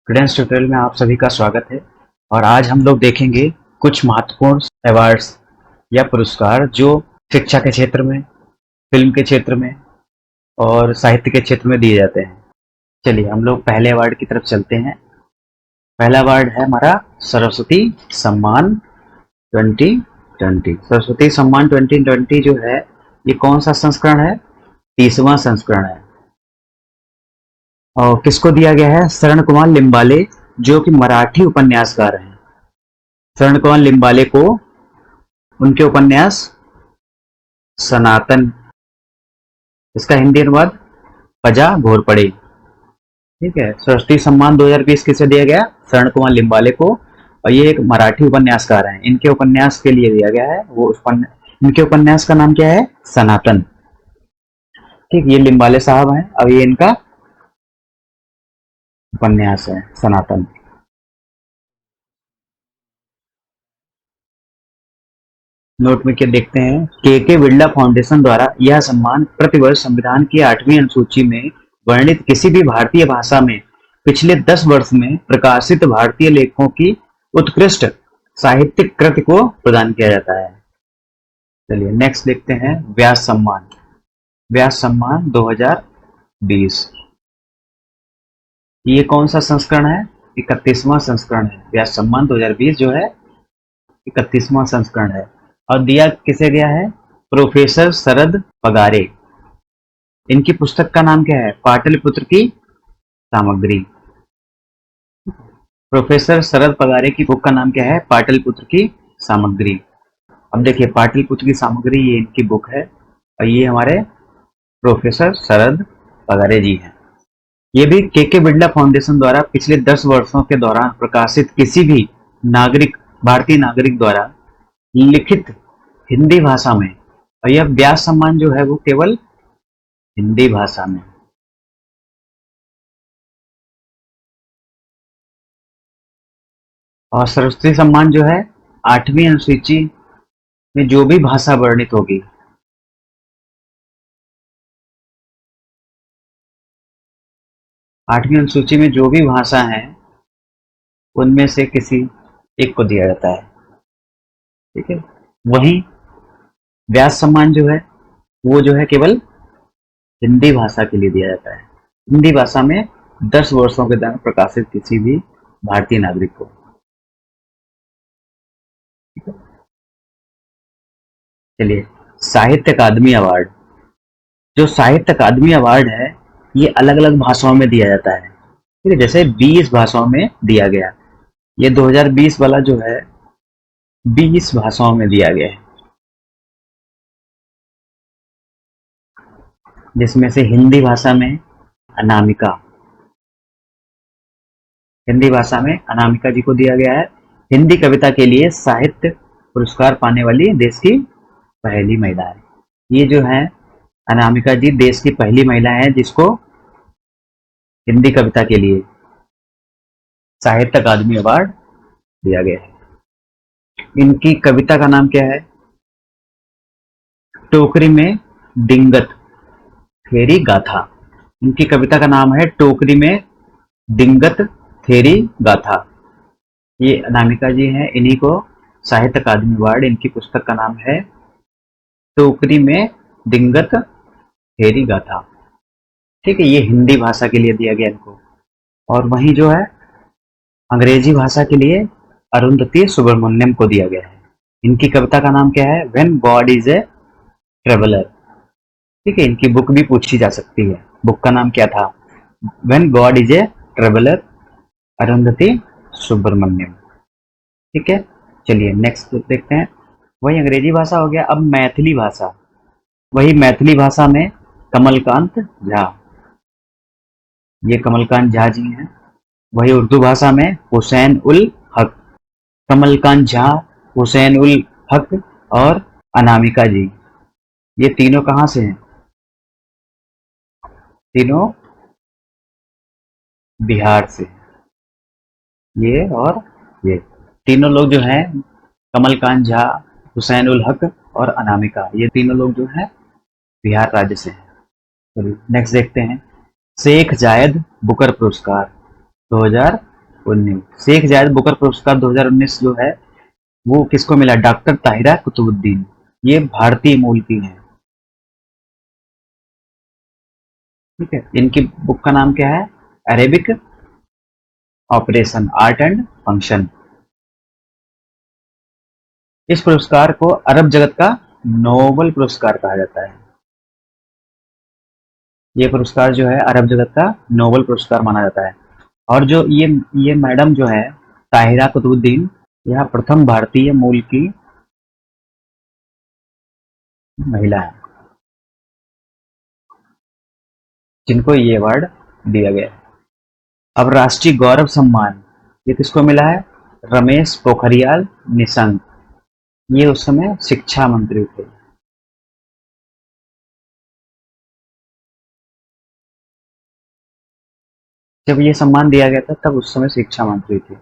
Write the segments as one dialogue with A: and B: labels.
A: Friends tutorial में आप सभी का स्वागत है। और आज हम लोग देखेंगे कुछ महत्वपूर्ण अवार्ड्स या पुरस्कार जो शिक्षा के क्षेत्र में, फिल्म के क्षेत्र में और साहित्य के क्षेत्र में दिए जाते हैं। चलिए हम लोग पहले अवार्ड की तरफ चलते हैं। पहला अवार्ड है हमारा सरस्वती सम्मान 2020। सरस्वती सम्मान 2020 जो है ये कौन सा संस्करण है? 30वां संस्करण है। और किसको दिया गया है? शरण कुमार लिम्बाले, जो कि मराठी उपन्यासकार हैं। शरण कुमार लिम्बाले को उनके उपन्यास सनातन, इसका हिंदी अनुवाद पजा घोरपड़े, ठीक है। सरस्वती सम्मान 2020 किसे दिया गया? शरण कुमार लिम्बाले को। और ये एक मराठी उपन्यासकार हैं। इनके उपन्यास के लिए दिया गया है। इनके उपन्यास का नाम क्या है? सनातन, ठीक। ये लिम्बाले साहब हैं। अब ये इनका उपन्यास है सनातन। नोट में क्या देखते हैं? के बिरला फाउंडेशन द्वारा यह सम्मान प्रतिवर्ष संविधान की 8वीं अनुसूची में वर्णित किसी भी भारतीय भाषा में पिछले 10 वर्ष में प्रकाशित भारतीय लेखकों की उत्कृष्ट साहित्यिक कृति को प्रदान किया जाता है। चलिए नेक्स्ट देखते हैं व्यास सम्मान। व्यास सम्मान 2020, ये कौन सा संस्करण है? 31वां संस्करण है। व्यास सम्मान 2020 जो है 31वां संस्करण है। और दिया किसे गया है? प्रोफेसर शरद पगारे। इनकी पुस्तक का नाम क्या है? पाटलिपुत्र की सामग्री। प्रोफेसर शरद पगारे की बुक का नाम क्या है? पाटलिपुत्र की सामग्री। अब देखिए पाटलिपुत्र की सामग्री ये इनकी बुक है और ये हमारे प्रोफेसर शरद पगारे जी हैं। ये भी के बिरला फाउंडेशन द्वारा पिछले 10 वर्षों के दौरान प्रकाशित किसी भी भारतीय नागरिक द्वारा लिखित हिंदी भाषा में। और यह व्यास सम्मान जो है वो केवल हिंदी भाषा में। और सरस्वती सम्मान जो है 8वीं अनुसूची में जो भी भाषा वर्णित होगी, आठवीं अनुसूची में जो भी भाषा है उनमें से किसी एक को दिया जाता है, ठीक है। वहीं व्यास सम्मान जो है वो जो है केवल हिंदी भाषा के लिए दिया जाता है। हिंदी भाषा में 10 वर्षों के दौरान प्रकाशित किसी भी भारतीय नागरिक को। चलिए साहित्य अकादमी अवार्ड। जो साहित्य अकादमी अवार्ड है ये अलग अलग भाषाओं में दिया जाता है, ठीक है। जैसे 20 भाषाओं में दिया गया। ये 2020 वाला जो है 20 भाषाओं में दिया गया है, जिसमें से हिंदी भाषा में अनामिका, हिंदी भाषा में अनामिका जी को दिया गया है। हिंदी कविता के लिए साहित्य पुरस्कार पाने वाली देश की पहली महिला है। ये जो है अनामिका जी देश की पहली महिला है जिसको हिंदी कविता के लिए साहित्य अकादमी अवार्ड दिया गया है। इनकी कविता का नाम क्या है? टोकरी में डिंगत थेरी गाथा। इनकी कविता का नाम है टोकरी में डिंगत थेरी गाथा। ये अनामिका जी हैं, इन्हीं को साहित्य अकादमी अवार्ड। इनकी पुस्तक का नाम है टोकरी में डिंगत थेरी गाथा, ठीक है। ये हिंदी भाषा के लिए दिया गया इनको। और वहीं जो है अंग्रेजी भाषा के लिए अरुंधति सुब्रमण्यम को दिया गया है। इनकी कविता का नाम क्या है? When god is a traveller, ठीक है। इनकी बुक भी पूछी जा सकती है। बुक का नाम क्या था? When god is a traveller, Arundhathi Subramaniam, ठीक है। चलिए नेक्स्ट देखते हैं। वही अंग्रेजी भाषा हो गया। अब मैथिली भाषा। वही मैथिली भाषा में कमलकांत झा, ये कमलकांत झा जी हैं। वही उर्दू भाषा में हुसैन उल हक, कमलकांत झा, हुसैन उल हक और अनामिका जी। ये तीनों कहाँ से हैं? तीनों बिहार से। ये और ये तीनों लोग जो हैं कमलकांत झा, हुसैन उल हक और अनामिका, ये तीनों लोग जो हैं बिहार राज्य से हैं। चलिए नेक्स्ट देखते हैं। शेख जायद बुकर पुरस्कार 2020। 19। शेख जायद बुकर पुरस्कार 2019 जो है वो किसको मिला? डॉक्टर ताहिरा कुतुबुद्दीन। ये भारतीय मूल की हैं। ठीक है, इनकी बुक का नाम क्या है? Arabic operation art and function. इस पुरस्कार को अरब जगत का नोबल पुरस्कार कहा जाता है। ये पुरस्कार जो है अरब जगत का नोबल पुरस्कार माना जाता है। और जो ये मैडम जो है ताहिरा कुतुबुद्दीन, यह प्रथम भारतीय मूल की महिला है जिनको ये अवार्ड दिया गया है। अब राष्ट्रीय गौरव सम्मान ये किसको मिला है? रमेश पोखरियाल निशंक। ये उस समय शिक्षा मंत्री थे। जब ये सम्मान दिया गया था तब उस समय शिक्षा मंत्री थे।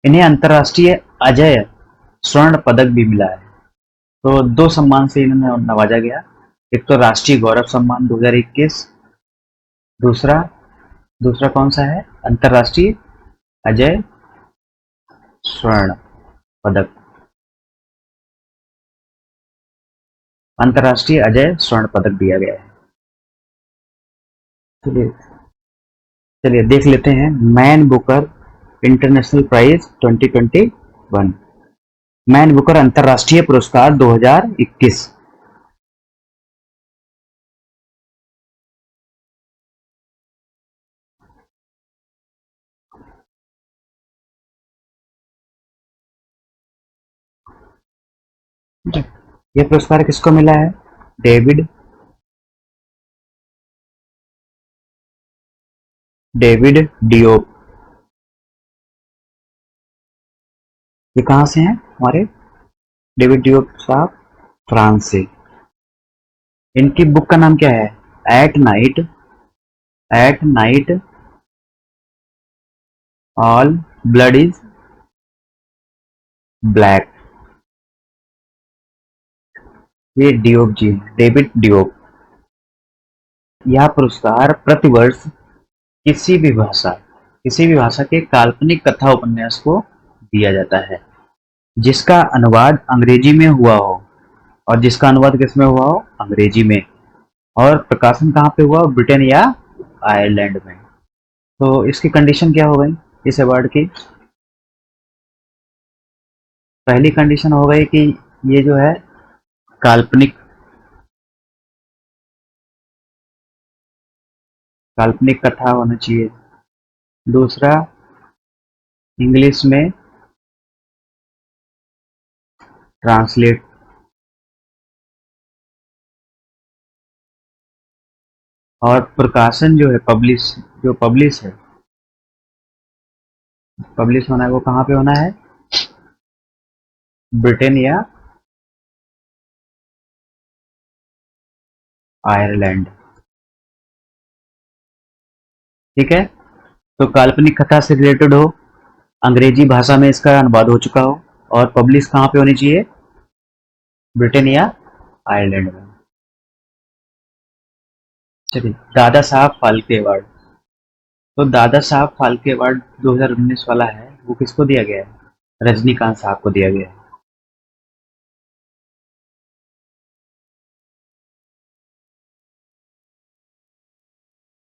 A: इन्हें अंतर्राष्ट्रीय अजय स्वर्ण पदक भी मिला है। तो दो सम्मान से इन्हें नवाजा गया। एक तो राष्ट्रीय गौरव सम्मान 2021, दूसरा दूसरा कौन सा है? अंतर्राष्ट्रीय अजय स्वर्ण पदक। अंतर्राष्ट्रीय अजय स्वर्ण पदक दिया गया है। चलिए चलिए देख लेते हैं Man Booker International Prize 2021। Man Booker अंतर्राष्ट्रीय पुरस्कार 2021। ये पुरस्कार किसको मिला है? David David Diop. ये कहाँ से हैं हमारे डेविड डियोप साहब? फ्रांस से। इनकी बुक का नाम क्या है? At night at night all blood is black. ये डियोप जी हैं, डेविड डियोप। यह पुरस्कार प्रतिवर्ष किसी भी भाषा के काल्पनिक कथा उपन्यास को दिया जाता है जिसका अनुवाद अंग्रेजी में हुआ हो। और जिसका अनुवाद किस में हुआ हो? अंग्रेजी में। और प्रकाशन कहाँ पे हुआ? ब्रिटेन या आयरलैंड में। तो इसकी कंडीशन क्या हो गई इस अवार्ड की? पहली कंडीशन हो गई कि ये जो है काल्पनिक काल्पनिक कथा होना चाहिए। दूसरा, इंग्लिश में ट्रांसलेट। और प्रकाशन जो है पब्लिश होना है वो कहाँ पे होना है? ब्रिटेन या आयरलैंड। ठीक है, तो काल्पनिक कथा से रिलेटेड हो, अंग्रेजी भाषा में इसका अनुवाद हो चुका हो, और पब्लिश कहाँ पे होनी चाहिए? ब्रिटेन या आयरलैंड में। चलिए, दादा साहब फाल्के अवार्ड। तो दादा साहब फाल्के अवार्ड 2019 वाला है वो किसको दिया गया है? रजनीकांत साहब को दिया गया है।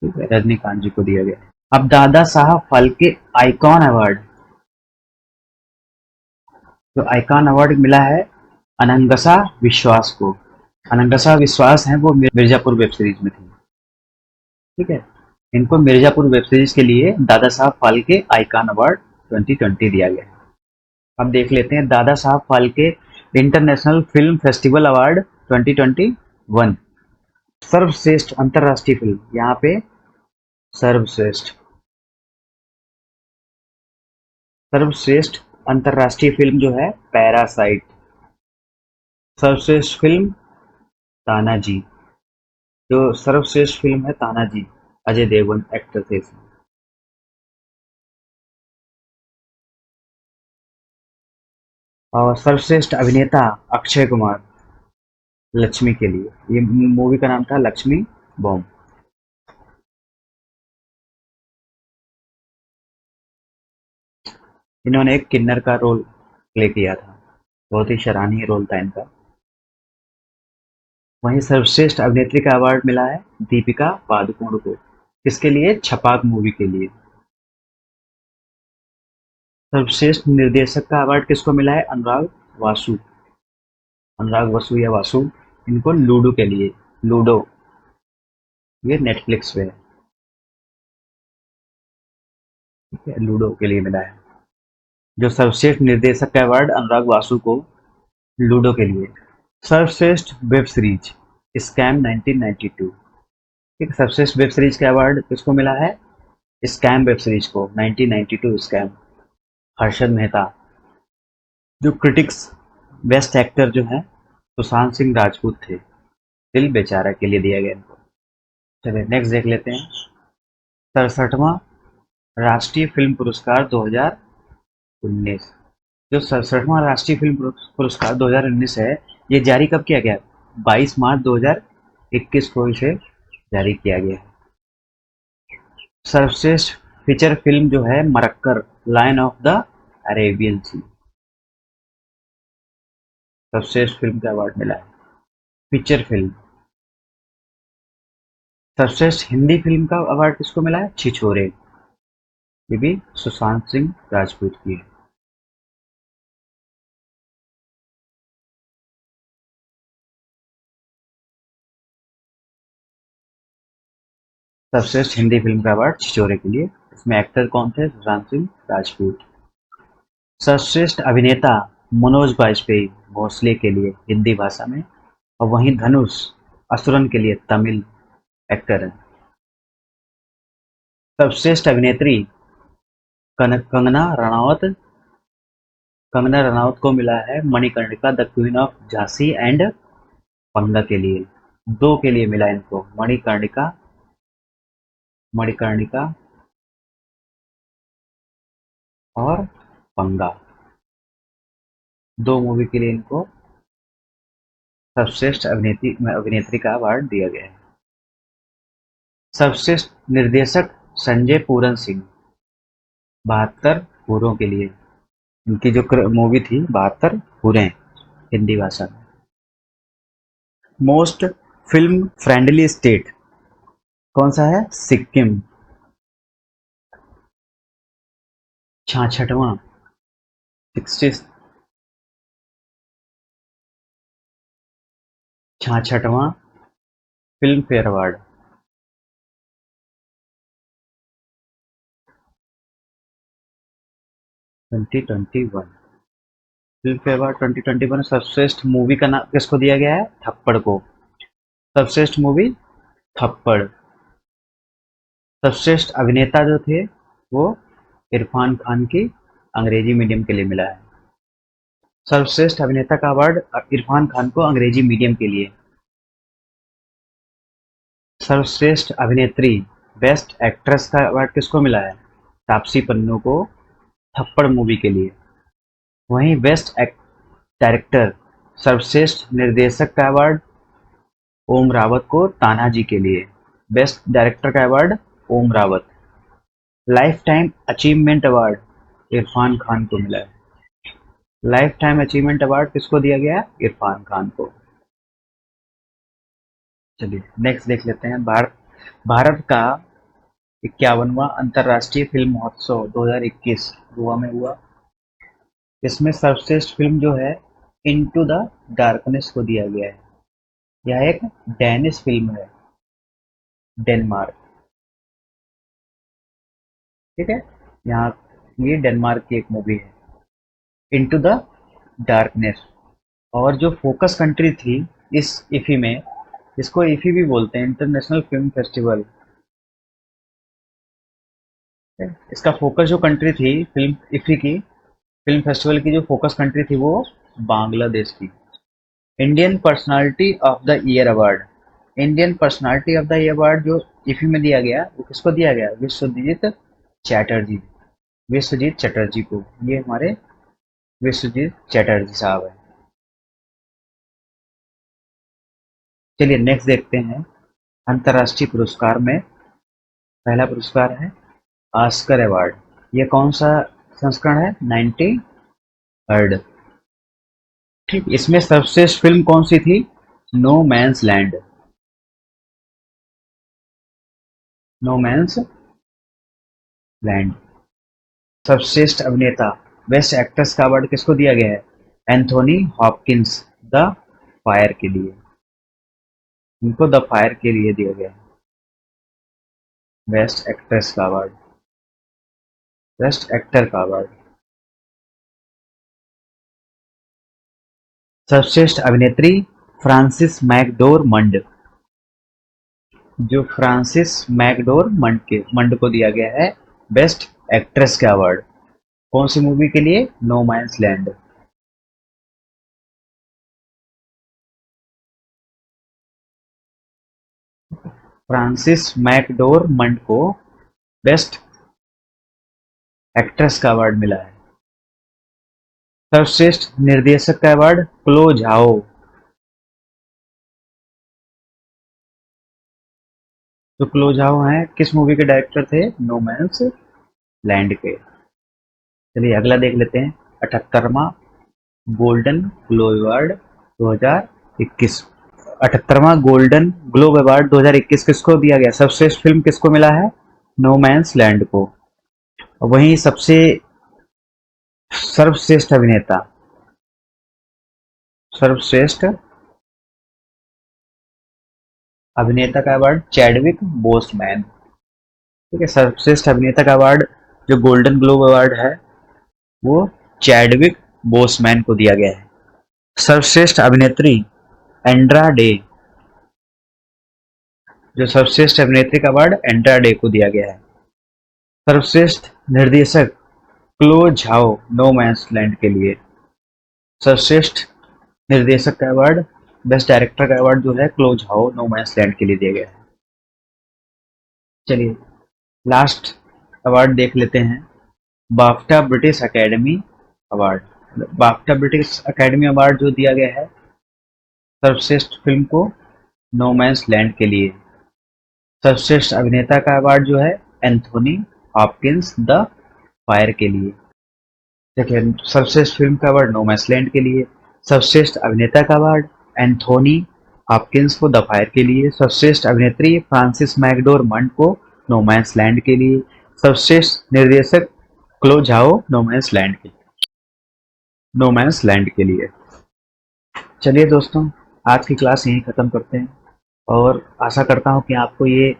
A: ठीक है, रजनीकांत जी को दिया गया है। अब दादा साहब फाल्के आइकॉन अवार्ड। तो आइकॉन अवार्ड मिला है अनंगसा विश्वास को। अनंगसा विश्वास है वो मिर्जापुर वेब सीरीज में थी। ठीक है, इनको मिर्जापुर वेब सीरीज के लिए दादा साहब फाल्के आइकॉन अवार्ड 2020 दिया गया है। अब देख लेते हैं Dada Saheb Phalke international film festival award 2021। सर्वश्रेष्ठ अंतरराष्ट्रीय फिल्म, यहाँ पे सर्वश्रेष्ठ सर्वश्रेष्ठ अंतरराष्ट्रीय फिल्म जो है पैरासाइट। सर्वश्रेष्ठ फिल्म तानाजी। जो सर्वश्रेष्ठ फिल्म है तानाजी, अजय देवगन एक्टर थे इसमें। और सर्वश्रेष्ठ अभिनेता अक्षय कुमार, लक्ष्मी के लिए। ये मूवी का नाम था लक्ष्मी बॉम्ब। इन्होंने एक किन्नर का रोल प्ले किया था, बहुत ही सराहनीय रोल था इनका। वहीं सर्वश्रेष्ठ अभिनेत्री का अवार्ड मिला है दीपिका पादुकोण को। किसके लिए? छपाक मूवी के लिए। सर्वश्रेष्ठ निर्देशक का अवार्ड किसको मिला है? अनुराग वासु। अनुराग वसु या वासु, इनको लूडो के लिए। लूडो, ये नेटफ्लिक्स पे है। ठीक है, लूडो के लिए मिला है। जो सर्वश्रेष्ठ निर्देशक का अवार्ड अनुराग वासु को लूडो के लिए। सर्वश्रेष्ठ वेब सीरीज स्कैम 1992। ठीक है, सर्वश्रेष्ठ वेब सीरीज का अवार्ड किसको मिला है? स्कैम वेब सीरीज को, 1992 स्कैम, हर्षद मेहता। जो क्रिटिक्स बेस्ट एक्टर जो है सुशांत सिंह राजपूत थे, दिल बेचारा के लिए दिया गया इनको। चलिए नेक्स्ट देख लेते हैं। 67वां राष्ट्रीय फिल्म पुरस्कार 2019। जो 67वां राष्ट्रीय फिल्म पुरस्कार 2019 है, ये जारी कब किया गया? 22 मार्च 2021 को इसे जारी किया गया है। सर्वश्रेष्ठ फीचर फिल्म जो है Marakkar, lion of the Arabian sea, सर्वश्रेष्ठ फिल्म का अवार्ड मिला है। Feature film. सर्वश्रेष्ठ हिंदी फिल्म का अवार्ड किसको मिला है? छिछोरे, ये भी सुशांत सिंह राजपूत की है। सर्वश्रेष्ठ हिंदी फिल्म का अवार्ड छिछोरे के लिए। इसमें एक्टर कौन थे? सुशांत सिंह राजपूत। सर्वश्रेष्ठ अभिनेता मनोज बाजपेयी, भोसले के लिए हिंदी भाषा में, और वहीं धनुष असुरन के लिए तमिल एक्टर हैं। सर्वश्रेष्ठ अभिनेत्री कंगना रनावत। कंगना रनावत को मिला है Manikarnika the queen of Jhansi and पंगा के लिए। दो के लिए मिला इनको, मणिकर्णिका, मणिकर्णिका और पंगा, दो मूवी के लिए इनको सर्वश्रेष्ठ अभिनेत्री का अवार्ड दिया गया है। सर्वश्रेष्ठ निर्देशक संजय पूरन सिंह, 72 हूरों के लिए। इनकी जो मूवी थी 72 हूरें, हिंदी भाषा में। मोस्ट फिल्म फ्रेंडली स्टेट कौन सा है? सिक्किम। 66वां 66वां Filmfare award. 2021 Filmfare award 2021 में सर्वश्रेष्ठ मूवी का नाम किसको दिया गया है? थप्पड़ को। सर्वश्रेष्ठ मूवी थप्पड़। सर्वश्रेष्ठ अभिनेता जो थे वो इरफान खान की अंग्रेजी मीडियम के लिए मिला है। सर्वश्रेष्ठ अभिनेता का अवार्ड इरफान खान को अंग्रेजी मीडियम के लिए। सर्वश्रेष्ठ अभिनेत्री बेस्ट एक्ट्रेस का अवार्ड किसको मिला है? तापसी पन्नू को थप्पड़ मूवी के लिए। वहीं बेस्ट डायरेक्टर सर्वश्रेष्ठ निर्देशक का अवार्ड ओम रावत को तानाजी के लिए। बेस्ट डायरेक्टर का award Om Raut. Lifetime achievement award Irrfan Khan को मिला है। लाइफ टाइम अचीवमेंट अवार्ड किसको दिया गया? इरफान खान को। चलिए नेक्स्ट देख लेते हैं। भारत का 51वां अंतर्राष्ट्रीय फिल्म महोत्सव 2021 गोवा में हुआ। इसमें सर्वश्रेष्ठ फिल्म जो है इनटू द डार्कनेस को दिया गया है। यह एक डैनिश फिल्म है, डेनमार्क। ठीक है, यहाँ ये डेनमार्क की एक मूवी है इनटू द डार्कनेस। और जो फोकस कंट्री थी इस इफी में, इसको इफी भी बोलते हैं, इंटरनेशनल फिल्म फेस्टिवल। इसका फोकस जो कंट्री थी फिल्म इफी की, फिल्म फेस्टिवल की जो फोकस कंट्री थी वो बांग्लादेश की। Indian personality of the year award. Indian personality of the year award जो इफी में दिया गया, वो किसको दिया गया? विश्वजीत चैटर्जी, विश्वजीत चटर्जी को। ये हमारे विश्वजीत चैटर्जी साहब है। चलिए नेक्स्ट देखते हैं। अंतर्राष्ट्रीय पुरस्कार में पहला पुरस्कार है ऑस्कर अवार्ड। ये कौन सा संस्करण है 93rd। ठीक, इसमें सर्वश्रेष्ठ फिल्म कौन सी थी? No man's land. No man's land. सर्वश्रेष्ठ अभिनेता बेस्ट एक्ट्रेस का अवार्ड किसको दिया गया है? एंथोनी हॉपकिंस, द फायर के लिए। उनको द फायर के लिए दिया गया है बेस्ट एक्ट्रेस का अवार्ड, बेस्ट एक्टर का अवार्ड। सर्वश्रेष्ठ अभिनेत्री फ्रांसिस मैकडोरमंड, जो फ्रांसिस मैकडोरमंड को दिया गया है बेस्ट एक्ट्रेस का अवार्ड। कौन सी मूवी के लिए? No man's land. Frances McDormand को बेस्ट एक्ट्रेस का अवार्ड मिला है। सर्वश्रेष्ठ निर्देशक का अवार्ड क्लो झाओ। तो क्लो झाओ हैं किस मूवी के डायरेक्टर थे? नो मैंस लैंड के। चलिए अगला देख लेते हैं। 78वां गोल्डन ग्लोब अवार्ड 2021। 78वां गोल्डन ग्लोब अवार्ड 2021 किसको दिया गया? सर्वश्रेष्ठ फिल्म किसको मिला है? नो मैंस लैंड को। वहीं सबसे सर्वश्रेष्ठ अभिनेता, सर्वश्रेष्ठ अभिनेता का अवार्ड चैडविक बोसमैन। ठीक है, सर्वश्रेष्ठ अभिनेता का अवार्ड जो गोल्डन ग्लोब अवार्ड है वो चैडविक बोसमैन को दिया गया है। सर्वश्रेष्ठ अभिनेत्री एंड्रा डे, जो सर्वश्रेष्ठ अभिनेत्री का अवार्ड एंड्रा डे को दिया गया है। सर्वश्रेष्ठ निर्देशक क्लो झाओ नो मैंस लैंड के लिए। सर्वश्रेष्ठ निर्देशक का अवार्ड बेस्ट डायरेक्टर का अवार्ड जो है क्लो झाओ नो मैंस लैंड के लिए दिया गया है। चलिए लास्ट अवार्ड देख लेते हैं। BAFTA British academy award. BAFTA British academy award जो दिया गया है सर्वश्रेष्ठ फिल्म को नो मैंस लैंड के लिए। सर्वश्रेष्ठ अभिनेता का अवार्ड जो है एंथोनी हॉपकिंस द फायर के लिए। देखिए सर्वश्रेष्ठ फिल्म का अवार्ड नो मैंस लैंड के लिए। सर्वश्रेष्ठ अभिनेता का अवार्ड एंथोनी हॉपकिंस को द फायर के लिए। सर्वश्रेष्ठ अभिनेत्री फ्रांसिस मैकडोरमंड को नो मैंस लैंड के लिए। सर्वश्रेष्ठ निर्देशक क्लो झाओ नो मैंस लैंड के लिए। चलिए दोस्तों आज की क्लास यहीं ख़त्म करते हैं और आशा करता हूँ कि आपको ये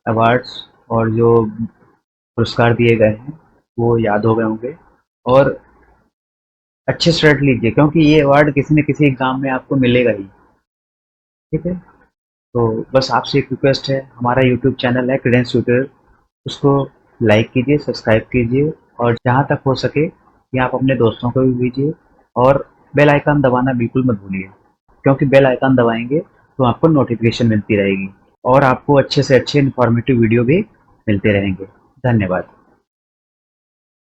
A: अवार्ड्स और जो पुरस्कार दिए गए हैं वो याद हो गए होंगे और अच्छे से रट लीजिए क्योंकि ये अवार्ड किसी न किसी एग्ज़ाम में आपको मिलेगा ही। ठीक है, तो बस आपसे एक रिक्वेस्ट है, हमारा यूट्यूब चैनल है क्रेडेंस ट्यूटर, उसको लाइक कीजिए, सब्सक्राइब कीजिए और जहाँ तक हो सके कि आप अपने दोस्तों को भी भेजिए और बेल आइकन दबाना बिल्कुल मत भूलिए क्योंकि बेल आइकन दबाएंगे तो आपको नोटिफिकेशन मिलती रहेगी और आपको अच्छे से अच्छे इन्फॉर्मेटिव वीडियो भी मिलते रहेंगे। धन्यवाद।